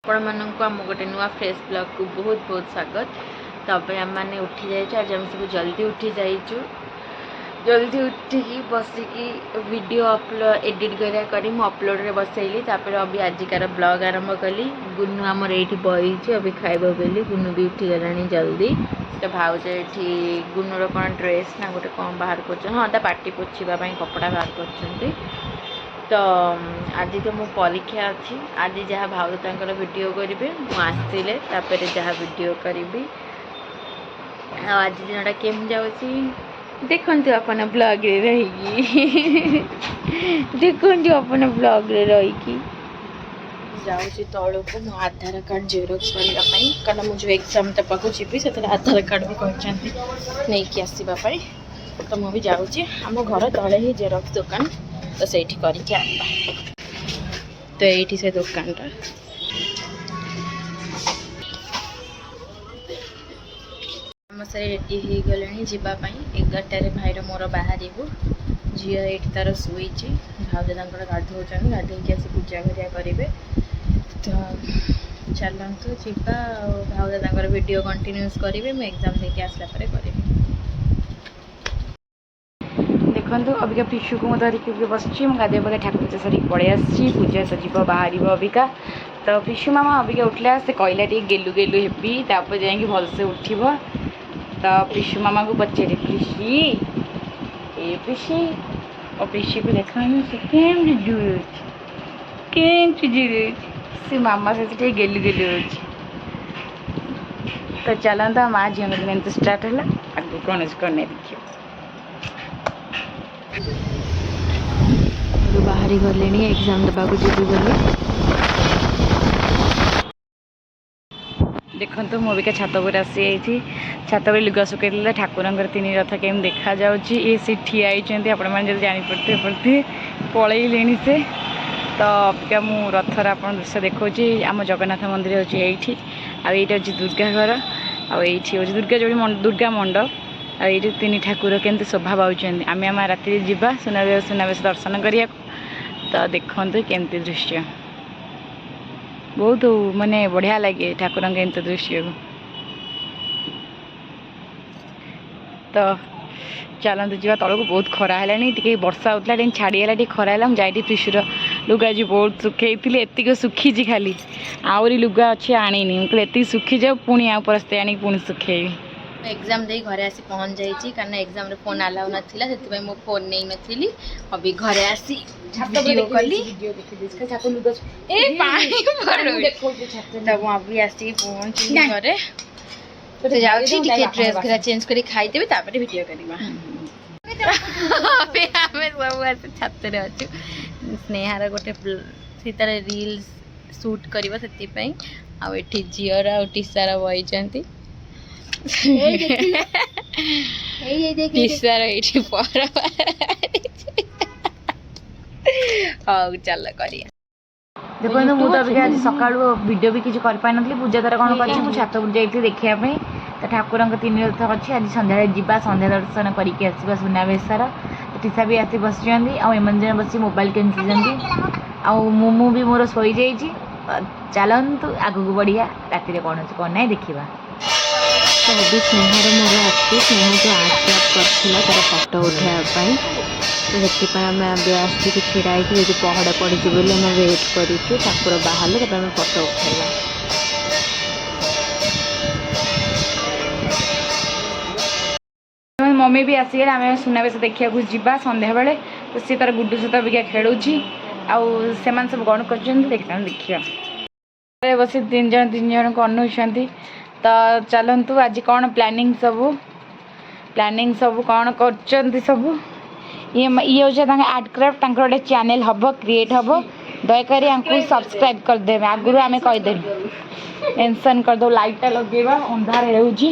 आपको आम गोटे नुआ फ्रेश ब्लॉग को बहुत बहुत स्वागत। तब आम मैंने उठी जाइए आज आम सब जल्दी उठी जाइचु। जल्दी उठिकी बसिकी वीडियो अपलोड एडिट करी अपलोड रे बसैली। अभी आजिकार ब्लॉग आरंभ कली। गुनु आमर ये बही अभी खाइब बोली गुनु भी उठी गलानी जल्दी। तो भाउज ये गुनुर कौन ड्रेस ना गोटे कौन बाहर कर हाँ ता पार्टी पोछापी कपड़ा बाहर कर। तो आज तो मो परीक्षा अच्छी आज जहाँ भाउज तांकर वीडियो करेंगे मुझे तापर जहाँ वीडियो करी आज दिनटा केम जाऊँगी देखु अपन ब्लॉग रे रही देखु अपन ब्लॉग रे रही जाऊँगी तौल को मो आधार कार्ड जेरोक्स करने कारण मुझे एग्जाम देवाक जी से आधार कार्ड भी कहते नहीं कि आसवाई। तो मुझे जाऊँगी आम घर तले ही जेरोक्स दुकान तो से करके आनबा। तो ये से दुकानटा आम से रेडी हो गले जावाई 11टार भाईर मोर बाहर झी ये तार शुई भाउज गाधोचन गाधोक आस पूजा करिया करेंगे। तो चलतु जा भाउज वीडियो कंटिन्यूस करेंगे मुझे एग्जाम देके आसला करेंगे। देखो अबिका पिशु को धरिक बस गाधे पके ठाकुर पूजा सर पड़े आसी पूजा सजीव बाहर अबिका। तो पिशु मामा अबिका उठला से कहला टे गेलु गेलु हेबी तापर जाकि भलसे उठब। तो पिशु मामा को पचारे पिशी ए पिशी और पिशी को देखा से से मामा से गेलु गेलु हो। तो चलता माँ झील दिन स्टार्ट है आगे कौन कौन देखिए बाहर गले एग्जाम देवाक जी बोली। देखो तो मुझे छात पर आसी छात पर लुगा सुखई ठाकुर 3 रथ केम देखा ये सी ठिया आपण मैंने जापड़ते पड़ते पलैले से। तो अबिका मु रथर आप दृश्य देखा आम जगन्नाथ मंदिर हूँ ये आईटा हूँ दुर्गा घर आईटी हूँ दुर्गा जोड़ी दुर्गा मंडप आईटी 3 ठाकुर केमती शोभा पाँच आम आम राति जा सुनावेश दर्शन करिया। तो देखते केमती दृश्य बहुत माने बढ़िया लगे ठाकुर एमती दृश्य को। तो चलते जा तौक बहुत खरा है टी वर्षा होता छाड़ीगला टी खरा है जाए पिशुर लुगा आज बहुत सुखई थी एतिक सुखी खाली आहरी लुगा अच्छे आनी मुझे एति सुखी जाओ पुणी आउ परस्ते आनी पुणी सुखेबी। एग्जाम दे घरे आसी पहुँच जाइए कारण एग्जाम रे फोन अलाउ नाथिला से मो फोन नहीं नथिली। अभी घरे आसी वीडियो कली तब अभी आसी पहुँच घरे। तो जाउची टिके ड्रेस घेरा चेंज करी खाई देबे तापर वीडियो करिबा। अबे हमें सब आसे छात रे अछु स्नेहार गोटे सीतार रील्स शूट करबा सेति पई आ एठी जियर आ टीसार बइचंती टीसार एठी पर हाउ चल करिया। देखो मुझे तो आज सका वीडियो भी किसी कर पाई नी पूजा तार कौन कर छात जाइए देखापी। तो ठाकुर 3 रथ अच्छी आज सन्ध्या जा सन्ध्या दर्शन करके आसवा सुनावेशर टीसा भी आसी बस एमन जन बस मोबाइल केचुँच आमु भी मोर शोई जाइए। चलतु आगू बढ़िया राति कौन ना देखा। तो अभी स्नेहार मोर आसी स्नेहा जो आर्ट क्लास करथिला तार फोटो उठाइबाई। तो से आम आसिक छिड़ा जो पहड़ा पड़ी बोली आम वेट करूँ ठाकुर बाहर तब फोटो उठाइबा। मम्मी भी आसीगले आम सुनावेश देखा जा सन्ध्या बेले। तो सी तार गुड्डू सहित अबिका खेलुची आउ से सब कौन कर देखा बस 3 जन को अनौंट। तो चलतु आज कौन प्लानिंग सब कौन कर सब ये हूँ आर्ट क्राफ्ट गोटे चैनल हम क्रिएट हम दयाकोरी आपको सब्सक्राइब करदे आगुरी आम कहीदे मेंशन करदे लाइटा लगेगा अंधार रोजी।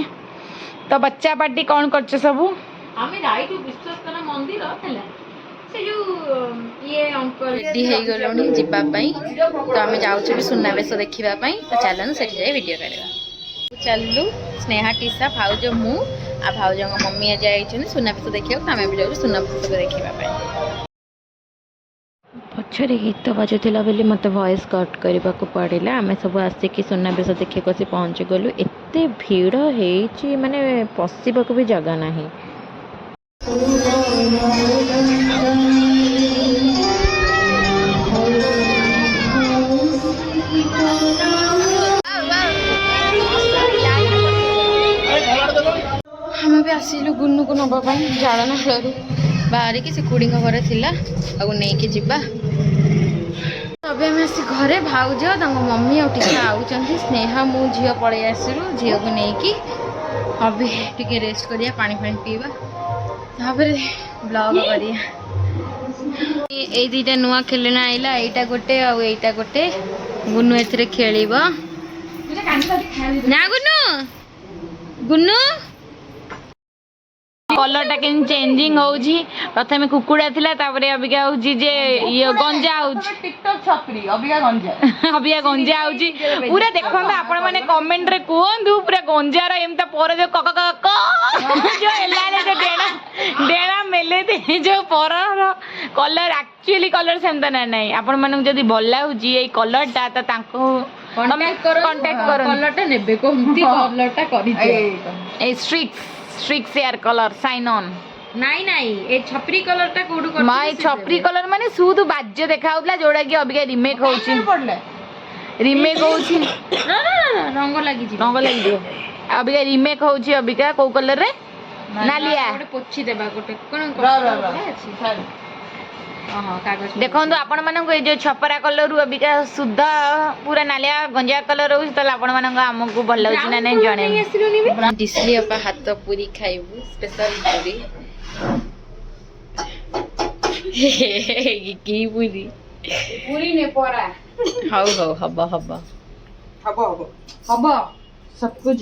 तो बच्चा पार्टी कौन कर सब रेडी हो गलुणी जावाई। तो आम जाऊँ सुनावेश देखापी। तो चलनु से वीडियो करवा चलू स्नेहा टीसा भाउज मु आ भाउज मम्मी आज आई सुनावेश देखा आम भी जाऊँ सुनावेश देखा। पछरे गीत बाजुला बोली मत वॉइस कट करने को पड़ा आम सब आसिक सुनाबेश देखा आसी पहुँची गलु एत भीड़ हो माने पशिबा भी जगह नहीं। आम भी आसिलु गुन्नू को नवा जाड़ना हलू बाहर की से खुड़ी घर थिला नहीं कि जीवा अभी आम आसी घरे भाउज मम्मी और टीके आउଛନ୍ତି स्नेहा मु झी पलि आसलु झी को लेकिन अभी टिके रेस्ट करिया पानी फानी पीवा तापर ब्लॉग करिया। ए दीटा नुआ खेलना आइला एटा गोटे आ एटा गोटे गुन्नू एथरे खेलिबो ना गुन्नू गुन्नू कलर टा के चेंजिंग होउजी प्रथमे कुकुड़ा थिला तापरे अबिका होउजी जे ये गंजा होउजी टिकटॉक छपरी अबिका गंजा होउजी पूरा देखन आपण माने कमेंट रे कोहंदु पूरा गंजा रे एमता पर जो कक कक जो एलाले जो डेना मेले दे जो पर कलर एक्चुअली कलर सेमता नाही आपण माने जदी भल्ला होउजी ए कलर टा त तांको कांटेक्ट करो कलर टा नेबे कोंती कलर टा करी ए स्ट्रिक्स शेयर कलर साइन ऑन नाई ए छपरी कलर टा कोडू कर माय छपरी कलर माने सूद बाज्य देखा होतला जोडा कि अबिका रीमेक होउची ना रंग लागी दियो अबिका रीमेक होउची अबिका को कलर रे नालिया गोटे पोछि देबा गोटे कोन देखो आपण मानक जो छपरा कलर रु अबिका शुद्ध पूरा नालिया गंजा कलर हो तले आपण मानक हमकु भल लागछि ना नै जणे डिस्ली अपा हाथ पूरी खाइबु स्पेशल पूरी की पूरी ने परा हाउ हब सब कुछ